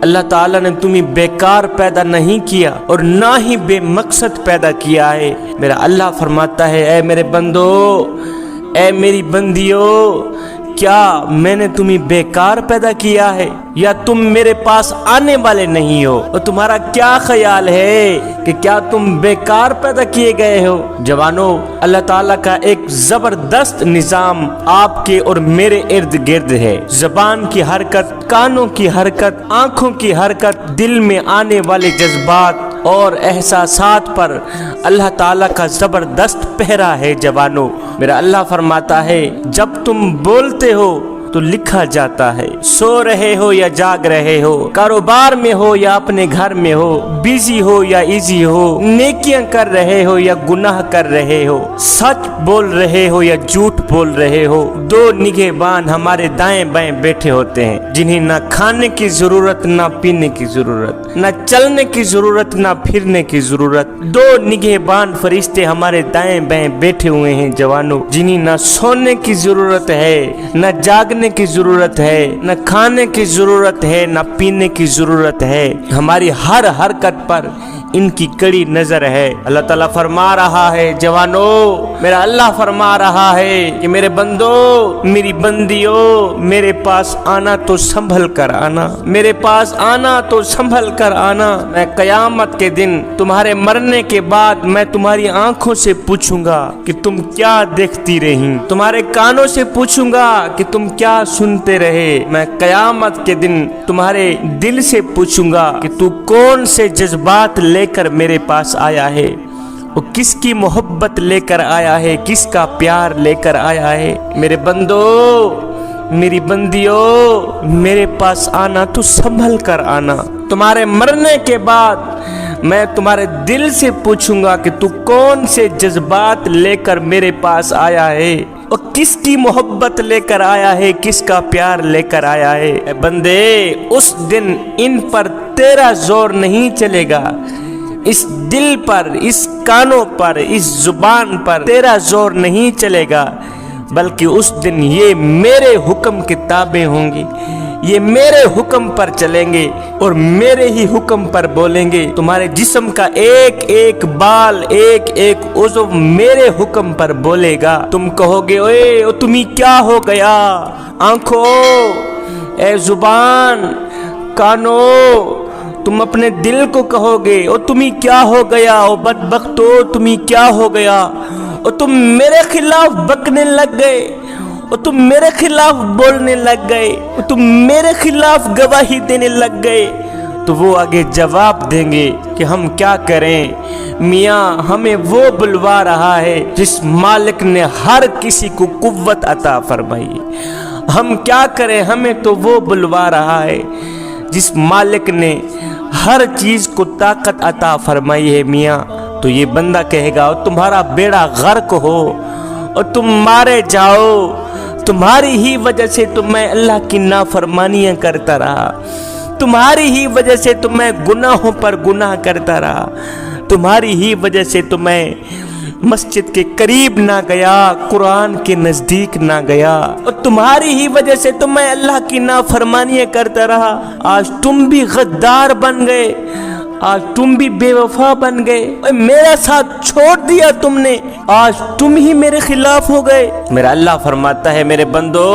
اللہ تعالیٰ نے تمہیں بیکار پیدا نہیں کیا اور نہ ہی بے مقصد پیدا کیا ہے۔ میرا اللہ فرماتا ہے اے میرے بندو، اے میری بندیو، کیا میں نے تمہیں بیکار پیدا کیا ہے یا تم میرے پاس آنے والے نہیں ہو؟ اور تمہارا کیا خیال ہے کہ کیا تم بیکار پیدا کیے گئے ہو؟ جوانوں، اللہ تعالیٰ کا ایک زبردست نظام آپ کے اور میرے ارد گرد ہے۔ زبان کی حرکت، کانوں کی حرکت، آنکھوں کی حرکت، دل میں آنے والے جذبات اور احساسات پر اللہ تعالیٰ کا زبردست پہرا ہے۔ جوانوں، میرا اللہ فرماتا ہے جب تم بولتے ہو تو لکھا جاتا ہے، سو رہے ہو یا جاگ رہے ہو، کاروبار میں ہو یا اپنے گھر میں ہو، بیزی ہو یا ایزی ہو، نیکیاں کر رہے ہو یا گناہ کر رہے ہو، سچ بول رہے ہو یا جھوٹ بول رہے ہو، دو نگہبان ہمارے دائیں بائیں بیٹھے ہوتے ہیں جنہیں نہ کھانے کی ضرورت، نہ پینے کی ضرورت، نہ چلنے کی ضرورت، نہ پھرنے کی ضرورت۔ دو نگہبان فرشتے ہمارے دائیں بائیں بیٹھے ہوئے ہیں جوانوں، جنہیں نہ سونے کی ضرورت ہے، نہ جاگنے کی ضرورت ہے، نہ کھانے کی ضرورت ہے، نہ پینے کی ضرورت ہے۔ ہماری ہر حرکت پر ان کی کڑی نظر ہے۔ اللہ تعالیٰ فرما رہا ہے جوانوں، میرا اللہ فرما رہا ہے کہ میرے بندو، میری بندیو، میرے پاس آنا تو سنبھل کر آنا، میرے پاس آنا تو سنبھل کر آنا۔ میں قیامت کے دن تمہارے مرنے کے بعد میں تمہاری آنکھوں سے پوچھوں گا کہ تم کیا دیکھتی رہیں، تمہارے کانوں سے پوچھوں گا کہ تم کیا سنتے رہے، میں قیامت کے دن تمہارے دل سے پوچھوں گا کہ تو کون سے جذبات لے کر میرے پاس آیا ہے، وہ کس کی محبت لے کر آیا ہے، کس کا پیار لے کر آیا ہے۔ میرے بندو، میری بندیو، میرے پاس آنا تو سنبھل کر آنا۔ تمہارے مرنے کے بعد میں تمہارے دل سے پوچھوں گا کہ تو کون سے جذبات لے کر میرے پاس آیا ہے اور کس کی محبت لے کر آیا ہے، کس کا پیار لے کر آیا ہے۔ اے بندے، اس دن ان پر تیرا زور نہیں چلے گا، اس دل پر، اس کانوں پر، اس زبان پر تیرا زور نہیں چلے گا، بلکہ اس دن یہ میرے حکم کی تابع ہوں گی، یہ میرے حکم پر چلیں گے اور میرے ہی حکم پر بولیں گے۔ تمہارے جسم کا ایک ایک بال، ایک ایک عضو میرے حکم پر بولے گا۔ تم کہو گے اوے او تمہیں کیا ہو گیا؟ آنکھوں، اے زبان، کانوں، تم اپنے دل کو کہو گے او تمہیں کیا ہو گیا؟ او بدبختو، تمہیں کیا ہو گیا؟ او تم میرے خلاف بکنے لگ گئے، اور تم میرے خلاف بولنے لگ گئے، اور تم میرے خلاف گواہی دینے لگ گئے۔ تو وہ آگے جواب دیں گے کہ ہم کیا کریں میاں، ہمیں وہ بلوا رہا ہے جس مالک نے ہر کسی کو قوت عطا فرمائی۔ ہم کیا کریں، ہمیں تو وہ بلوا رہا ہے جس مالک نے ہر چیز کو طاقت عطا فرمائی ہے میاں۔ تو یہ بندہ کہے گا تمہارا بیڑا غرق ہو اور تم مارے جاؤ، تمہاری ہی وجہ سے تو میں اللہ کی نافرمانیاں کرتا رہا، تمہاری ہی وجہ سے تو میں گناہوں پر گناہ کرتا رہا، تمہاری ہی وجہ سے تو میں مسجد کے قریب نہ گیا، قرآن کے نزدیک نہ گیا، اور تمہاری ہی وجہ سے تو میں اللہ کی نافرمانیاں کرتا رہا۔ آج تم بھی غدار بن گئے، آج تم بھی بے وفا بن گئے، میرا ساتھ چھوڑ دیا تم نے، آج تم ہی میرے خلاف ہو گئے۔ میرا اللہ فرماتا ہے میرے بندو،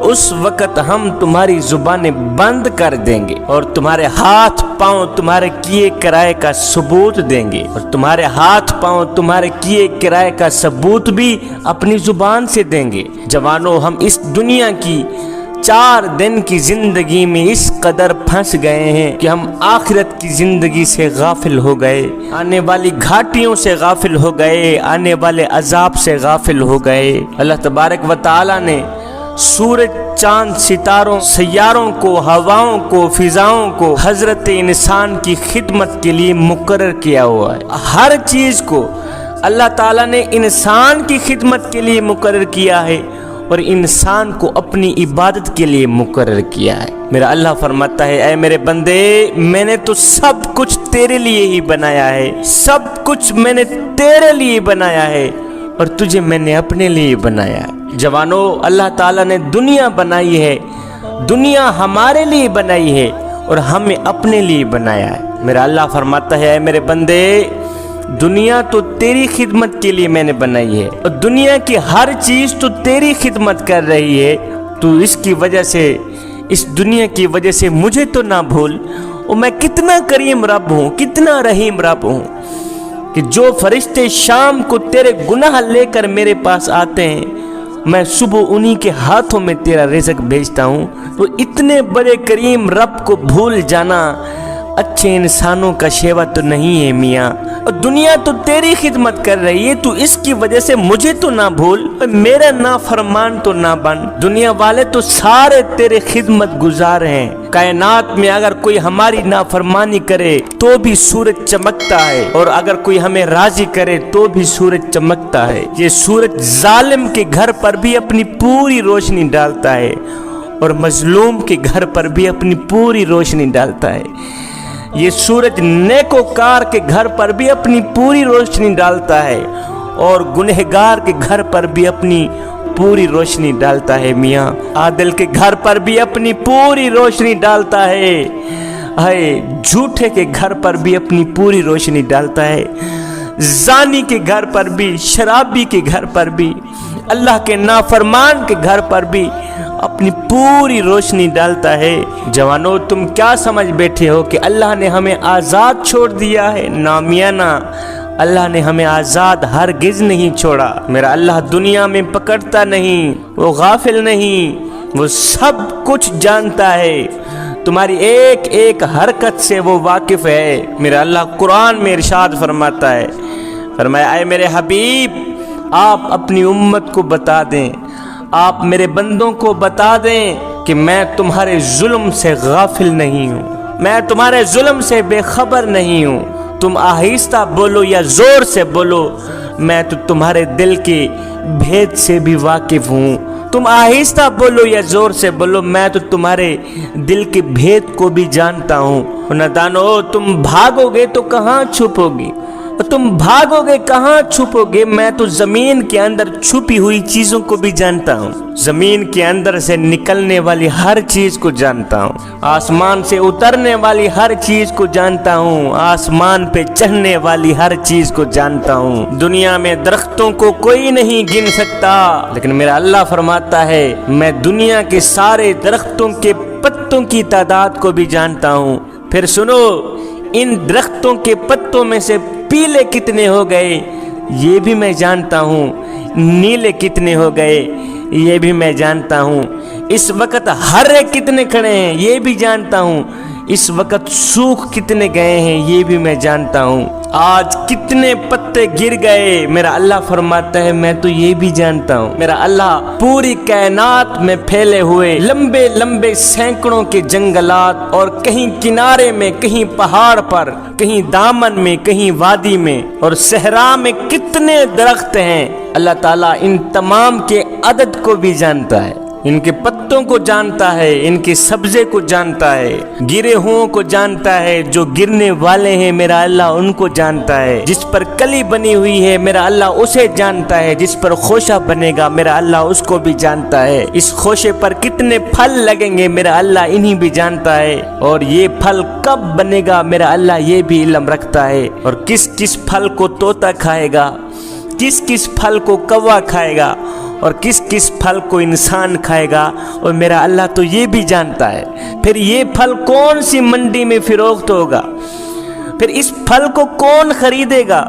اس وقت ہم تمہاری زبانیں بند کر دیں گے اور تمہارے ہاتھ پاؤں تمہارے کیے کرائے کا ثبوت دیں گے، اور تمہارے ہاتھ پاؤں تمہارے کیے کرائے کا ثبوت بھی اپنی زبان سے دیں گے۔ جوانوں، ہم اس دنیا کی 4 دن کی زندگی میں اس قدر پھنس گئے ہیں کہ ہم آخرت کی زندگی سے غافل ہو گئے، آنے والی گھاٹیوں سے غافل ہو گئے، آنے والے عذاب سے غافل ہو گئے۔ اللہ تبارک و تعالی نے سورج، چاند، ستاروں، سیاروں کو، ہواؤں کو، فضاؤں کو حضرت انسان کی خدمت کے لیے مقرر کیا ہوا ہے۔ ہر چیز کو اللہ تعالیٰ نے انسان کی خدمت کے لیے مقرر کیا ہے اور انسان کو اپنی عبادت کے لیے مقرر کیا ہے۔ میرا اللہ فرماتا ہے اے میرے بندے، میں نے تو سب کچھ تیرے لیے ہی بنایا ہے، سب کچھ میں نے تیرے لیے بنایا ہے اور تجھے میں نے اپنے لیے بنایا ہے۔ جوانوں، اللہ تعالیٰ نے دنیا بنائی ہے، دنیا ہمارے لیے بنائی ہے और हमें अपने लिए बनाया है। मेरा अल्लाह फरमाता है, ऐ मेरे बंदे, दुनिया तो तेरी खिदमत के लिए मैंने बनाई है और दुनिया की हर चीज तो तेरी खिदमत कर रही है। तू इसकी वजह से, इस दुनिया की वजह से मुझे तो ना भूल। और मैं कितना करीम रब हूँ, कितना रहीम रब हूँ कि जो फरिश्ते शाम को तेरे गुनाह लेकर मेरे पास आते हैं, मैं सुबह उन्हीं के हाथों में तेरा रिज़्क भेजता हूँ। तो इतने बड़े करीम रब को भूल जाना अच्छे इंसानों का शेवा तो नहीं है मियाँ। और दुनिया तो तेरी खिदमत कर रही है, तू इसकी वजह से मुझे तो ना भूल, मेरा नाफरमान तो ना बन। दुनिया वाले तो सारे तेरे खिदमत गुजार हैं। कायनात में अगर कोई हमारी नाफरमानी करे तो भी सूरज चमकता है, और अगर कोई हमें राजी करे तो भी सूरज चमकता है। ये सूरज जालिम के घर पर भी अपनी पूरी रोशनी डालता है और मजलूम के घर पर भी अपनी पूरी रोशनी डालता है। ये सूरज नेकोकार के घर पर भी अपनी पूरी रोशनी डालता है और गुनहगार के घर पर भी अपनी पूरी रोशनी डालता है मियाँ। आदिल के घर पर भी अपनी पूरी रोशनी डालता है, झूठे के घर पर भी अपनी पूरी रोशनी डालता है, जानी के घर पर भी, शराबी के घर पर भी, अल्लाह के नाफरमान के घर पर भी अपनी पूरी रोशनी डालता है। जवानों, तुम क्या समझ बैठे हो कि अल्लाह ने हमें आज़ाद छोड़ दिया है? ना मियाँ ना, अल्लाह ने हमें आज़ाद हरगिज़ नहीं छोड़ा। मेरा अल्लाह दुनिया में पकड़ता नहीं, वो गाफिल नहीं, वो सब कुछ जानता है। तुम्हारी एक एक हरकत से वो वाकिफ़ है। मेरा अल्लाह कुरान में इरशाद फरमाता है, फरमाया, ऐ मेरे हबीब, आप अपनी उम्मत को बता दें, आप मेरे बंदों को बता दें कि मैं तुम्हारे जुल्म से गाफिल नहीं हूँ, मैं तुम्हारे जुल्म से बेखबर नहीं हूँ। तुम आहिस्ता बोलो या जोर से बोलो, मैं तो तुम्हारे दिल के भेद से भी वाकिफ हूँ। तुम आहिस्ता बोलो या जोर से बोलो, मैं तो तुम्हारे दिल के भेद को भी जानता हूँ। नादानो, तुम भागोगे तो कहाँ छुपोगी, तुम भागोगे कहाँ छुपोगे? मैं तो जमीन के अंदर छुपी हुई चीजों को भी जानता हूँ, जमीन के अंदर से निकलने वाली हर चीज को जानता हूँ, आसमान से उतरने वाली हर चीज को जानता हूँ, आसमान पे चढ़ने वाली हर चीज को जानता हूँ। दुनिया में दरख्तों को कोई नहीं गिन सकता, लेकिन मेरा अल्लाह फरमाता है, मैं दुनिया के सारे दरख्तों के पत्तों की तादाद को भी जानता हूँ। फिर सुनो, इन दरख्तों के पत्तों में से पीले कितने हो गए ये भी मैं जानता हूँ, नीले कितने हो गए ये भी मैं जानता हूँ, इस वक्त हरे कितने खड़े हैं ये भी जानता हूँ, इस वक्त सूख कितने गए हैं ये भी मैं जानता हूँ, आज कितने पत्ते गिर गए मेरा अल्लाह फरमाता है मैं तो ये भी जानता हूँ। मेरा अल्लाह पूरी कायनात में फैले हुए लंबे लंबे सैकड़ों के जंगलात और कहीं किनारे में, कहीं पहाड़ पर, कहीं दामन में, कहीं वादी में और सहरा में कितने दरख्त हैं, अल्लाह ताला इन तमाम के अदद को भी जानता है, इनके पत्तों को जानता है, इनके सब्जे को जानता है, गिरे हुओं को जानता है, जो गिरने वाले हैं मेरा अल्लाह उनको जानता है, जिस पर कली बनी हुई है मेरा अल्लाह उसे जानता है, जिस पर खोशा बनेगा मेरा अल्लाह उसको भी जानता है, इस खोशे पर कितने फल लगेंगे मेरा अल्लाह इन्हीं भी जानता है, और ये फल कब बनेगा मेरा अल्लाह ये भी इल्म रखता है, और किस किस फल को तोता खाएगा, किस किस फल को कौवा खाएगा और किस किस फल को इंसान खाएगा, और मेरा अल्लाह तो ये भी जानता है। फिर ये फल कौन सी मंडी में फिरोख्त होगा, फिर इस फल को कौन खरीदेगा,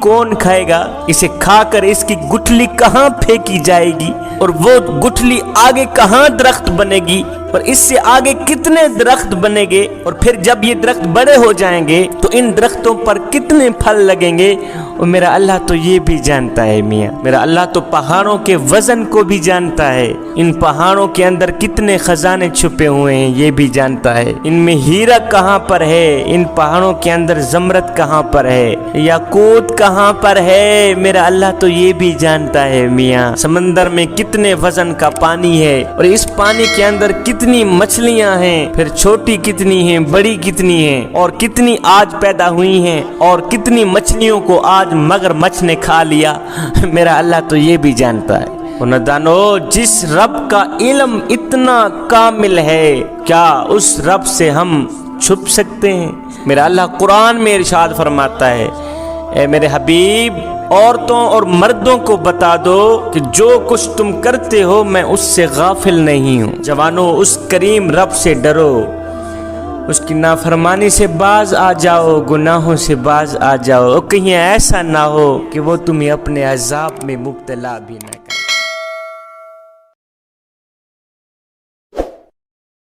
कौन खाएगा, इसे खाकर इसकी गुठली कहाँ फेंकी जाएगी और वो गुठली आगे कहाँ दरख्त बनेगी और इससे आगे कितने दरख्त बनेंगे, और फिर जब ये दरख्त बड़े हो जाएंगे तो इन दरख्तों पर कितने फल लगेंगे, और मेरा अल्लाह तो ये भी जानता है मियाँ। मेरा अल्लाह तो पहाड़ों के वजन को भी जानता है, इन पहाड़ों के अंदर कितने खजाने छुपे हुए हैं ये भी जानता है, इनमें हीरा कहाँ पर है, इन पहाड़ों के अंदर जमरत कहाँ पर है, याकूत कहाँ पर है, मेरा अल्लाह तो ये भी जानता है मियाँ। समंदर में कितने वजन का पानी है और इस पानी के अंदर कितनी मछलियां हैं, फिर छोटी कितनी हैं, बड़ी कितनी हैं, और कितनी आज पैदा हुई हैं, और कितनी मछलियों को आज मगरमच्छ ने खा लिया, मेरा अल्लाह तो ये भी जानता है। نادانو، جس رب کا علم اتنا کامل ہے کیا اس رب سے ہم چھپ سکتے ہیں؟ میرا اللہ قرآن میں ارشاد فرماتا ہے، اے میرے حبیب عورتوں اور مردوں کو بتا دو کہ جو کچھ تم کرتے ہو میں اس سے غافل نہیں ہوں۔ جوانو، اس کریم رب سے ڈرو، اس کی نافرمانی سے باز آ جاؤ، گناہوں سے باز آ جاؤ، اور کہیں ایسا نہ ہو کہ وہ تمہیں اپنے عذاب میں مبتلا بھی نہ